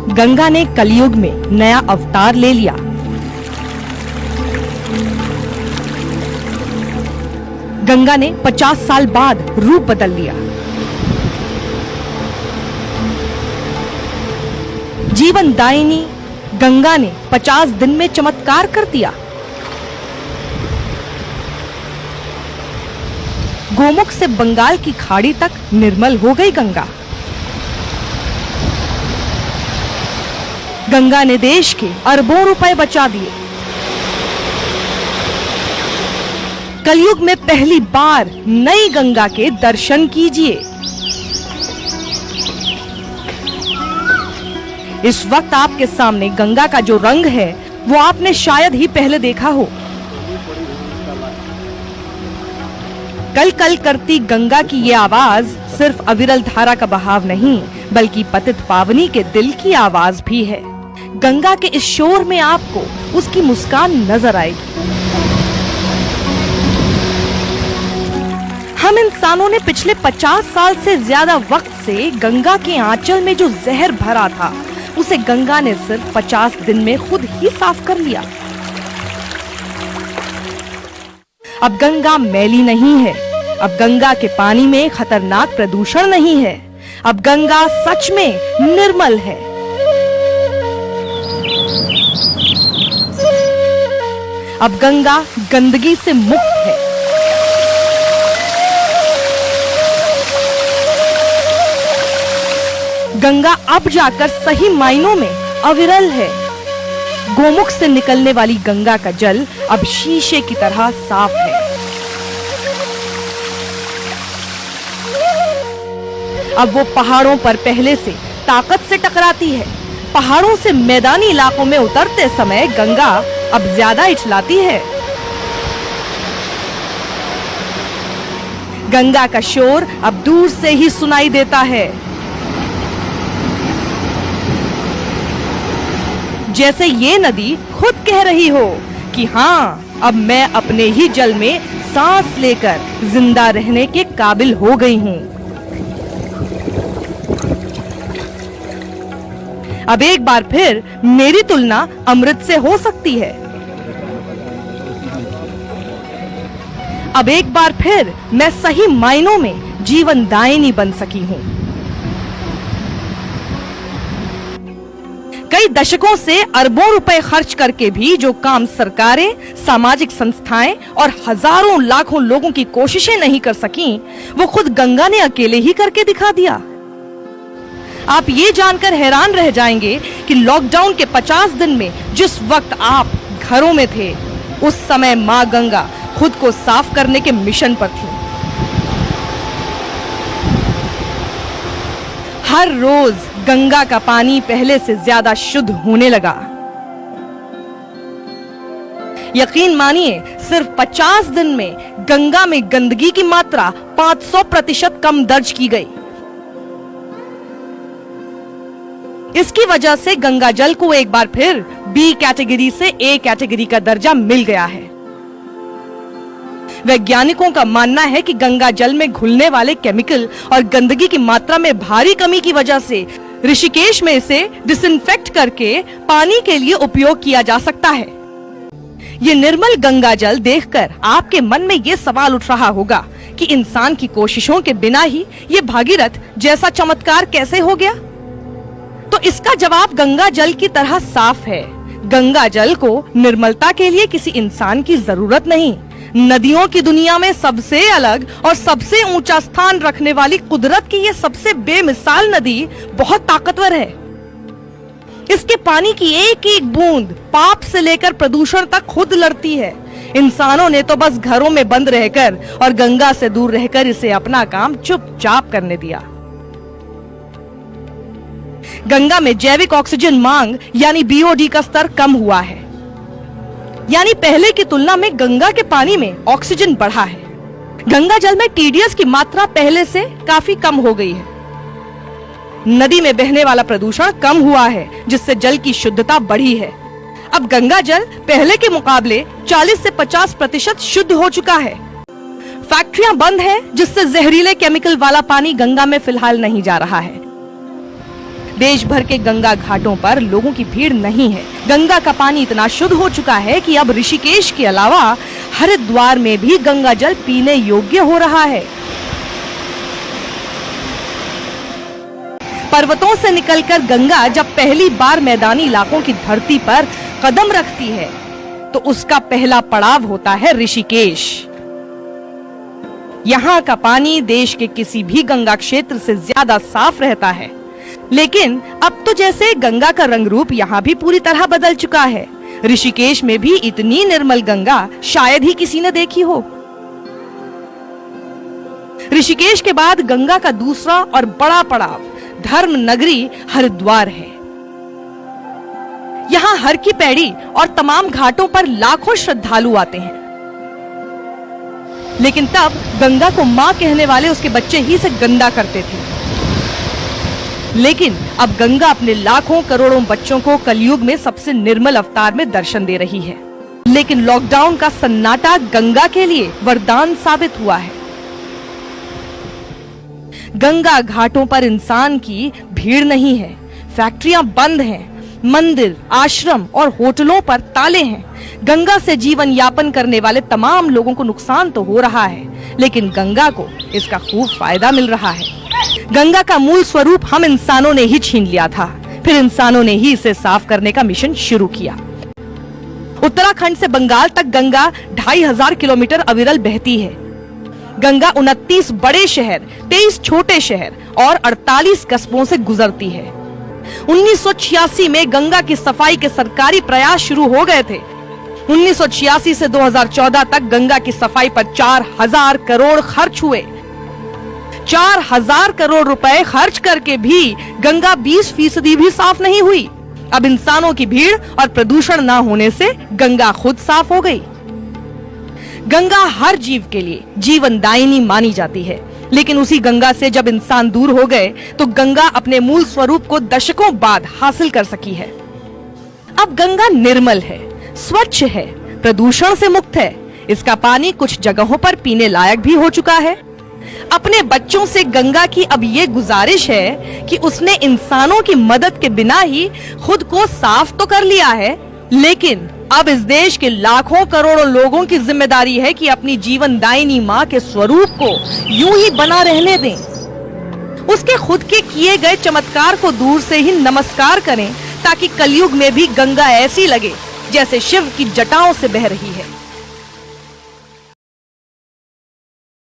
गंगा ने कलयुग में नया अवतार ले लिया। गंगा ने 50 साल बाद रूप बदल लिया। जीवन दायिनी गंगा ने 50 दिन में चमत्कार कर दिया। गोमुख से बंगाल की खाड़ी तक निर्मल हो गई गंगा। गंगा ने देश के अरबों रुपए बचा दिए। कलयुग में पहली बार नई गंगा के दर्शन कीजिए। इस वक्त आपके सामने गंगा का जो रंग है वो आपने शायद ही पहले देखा हो। कल कल करती गंगा की ये आवाज सिर्फ अविरल धारा का बहाव नहीं बल्कि पतित पावनी के दिल की आवाज भी है। गंगा के इस शोर में आपको उसकी मुस्कान नजर आएगी। हम इंसानों ने पिछले 50 साल से ज्यादा वक्त से गंगा के आंचल में जो जहर भरा था उसे गंगा ने सिर्फ 50 दिन में खुद ही साफ कर लिया। अब गंगा मैली नहीं है। अब गंगा के पानी में खतरनाक प्रदूषण नहीं है। अब गंगा सच में निर्मल है। अब गंगा गंदगी से मुक्त है। गंगा अब जाकर सही मायनों में अविरल है। गोमुख से निकलने वाली गंगा का जल अब शीशे की तरह साफ है। अब वो पहाड़ों पर पहले से ताकत से टकराती है। पहाड़ों से मैदानी इलाकों में उतरते समय गंगा अब ज्यादा इछलाती है। गंगा का शोर अब दूर से ही सुनाई देता है। जैसे ये नदी खुद कह रही हो कि हाँ, अब मैं अपने ही जल में सांस लेकर जिंदा रहने के काबिल हो गई हूँ। अब एक बार फिर मेरी तुलना अमृत से हो सकती है। अब एक बार फिर मैं सही मायनों में जीवन दायिनी बन सकी हूँ। कई दशकों से अरबों रुपए खर्च करके भी जो काम सरकारें, सामाजिक संस्थाएं और हजारों लाखों लोगों की कोशिशें नहीं कर सकीं, वो खुद गंगा ने अकेले ही करके दिखा दिया। आप ये जानकर हैरान रह जाएंगे कि लॉकडाउन के 50 दिन में जिस वक्त आप घरों में थे, उस समय मां गंगा खुद को साफ करने के मिशन पर थी। हर रोज गंगा का पानी पहले से ज्यादा शुद्ध होने लगा। यकीन मानिए, सिर्फ 50 दिन में गंगा में गंदगी की मात्रा 500% कम दर्ज की गई। इसकी वजह से गंगा जल को एक बार फिर बी कैटेगरी से ए कैटेगरी का दर्जा मिल गया है। वैज्ञानिकों का मानना है कि गंगा जल में घुलने वाले केमिकल और गंदगी की मात्रा में भारी कमी की वजह से ऋषिकेश में इसे डिसइंफेक्ट करके पानी के लिए उपयोग किया जा सकता है। ये निर्मल गंगा जल देखकर आपके मन में ये सवाल उठ रहा होगा कि इंसान की कोशिशों के बिना ही ये भागीरथ जैसा चमत्कार कैसे हो गया? तो इसका जवाब गंगा जल की तरह साफ है। गंगा जल को निर्मलता के लिए किसी इंसान की जरूरत नहीं। नदियों की दुनिया में सबसे अलग और सबसे ऊंचा स्थान रखने वाली कुदरत की ये सबसे बेमिसाल नदी बहुत ताकतवर है। इसके पानी की एक एक बूंद पाप से लेकर प्रदूषण तक खुद लड़ती है। इंसानों ने तो बस घरों में बंद रहकर और गंगा से दूर रहकर इसे अपना काम चुपचाप करने दिया। गंगा में जैविक ऑक्सीजन मांग यानी बीओडी का स्तर कम हुआ है। यानी पहले की तुलना में गंगा के पानी में ऑक्सीजन बढ़ा है। गंगा जल में टीडीएस की मात्रा पहले से काफी कम हो गई है। नदी में बहने वाला प्रदूषण कम हुआ है, जिससे जल की शुद्धता बढ़ी है। अब गंगा जल पहले के मुकाबले 40 से 50% शुद्ध हो चुका है। फैक्ट्रियां बंद हैं, जिससे जहरीले केमिकल वाला पानी गंगा में फिलहाल नहीं जा रहा है। देश भर के गंगा घाटों पर लोगों की भीड़ नहीं है। गंगा का पानी इतना शुद्ध हो चुका है कि अब ऋषिकेश के अलावा हरिद्वार में भी गंगा जल पीने योग्य हो रहा है। पर्वतों से निकलकर गंगा जब पहली बार मैदानी इलाकों की धरती पर कदम रखती है तो उसका पहला पड़ाव होता है ऋषिकेश। यहाँ का पानी देश के किसी भी गंगा क्षेत्र से ज्यादा साफ रहता है, लेकिन अब तो जैसे गंगा का रंग रूप यहाँ भी पूरी तरह बदल चुका है। ऋषिकेश में भी इतनी निर्मल गंगा शायद ही किसी ने देखी हो। ऋषिकेश के बाद गंगा का दूसरा और बड़ा पड़ाव धर्म नगरी हरिद्वार है। यहाँ हर की पैड़ी और तमाम घाटों पर लाखों श्रद्धालु आते हैं, लेकिन तब गंगा को मां कहने वाले उसके बच्चे ही से गंदा करते थे। लेकिन अब गंगा अपने लाखों करोड़ों बच्चों को कलयुग में सबसे निर्मल अवतार में दर्शन दे रही है। लेकिन लॉकडाउन का सन्नाटा गंगा के लिए वरदान साबित हुआ है। गंगा घाटों पर इंसान की भीड़ नहीं है, फैक्ट्रियां बंद हैं, मंदिर, आश्रम और होटलों पर ताले हैं। गंगा से जीवन यापन करने वाले तमाम लोगों को नुकसान तो हो रहा है, लेकिन गंगा को इसका खूब फायदा मिल रहा है। गंगा का मूल स्वरूप हम इंसानों ने ही छीन लिया था, फिर इंसानों ने ही इसे साफ करने का मिशन शुरू किया। उत्तराखंड से बंगाल तक गंगा 2500 किलोमीटर अविरल बहती है। गंगा 29 बड़े शहर, 23 छोटे शहर और 48 कस्बों से गुजरती है। 1986 में गंगा की सफाई के सरकारी प्रयास शुरू हो गए थे। 1986 से 2014 तक गंगा की सफाई पर 4000 करोड़ खर्च हुए। 4000 करोड़ रुपए खर्च करके भी गंगा 20% भी साफ नहीं हुई। अब इंसानों की भीड़ और प्रदूषण ना होने से गंगा खुद साफ हो गई। गंगा हर जीव के लिए जीवनदायिनी मानी जाती है, लेकिन उसी गंगा से जब इंसान दूर हो गए तो गंगा अपने मूल स्वरूप को दशकों बाद हासिल कर सकी है। अब गंगा निर्मल है, स्वच्छ है, प्रदूषण से मुक्त है। इसका पानी कुछ जगहों पर पीने लायक भी हो चुका है। अपने बच्चों से गंगा की अब ये गुजारिश है कि उसने इंसानों की मदद के बिना ही खुद को साफ तो कर लिया है, लेकिन अब इस देश के लाखों करोड़ों लोगों की जिम्मेदारी है कि अपनी जीवनदायिनी मां के स्वरूप को यूं ही बना रहने दें। उसके खुद के किए गए चमत्कार को दूर से ही नमस्कार करें, ताकि कलयुग में भी गंगा ऐसी लगे जैसे शिव की जटाओं से बह रही है।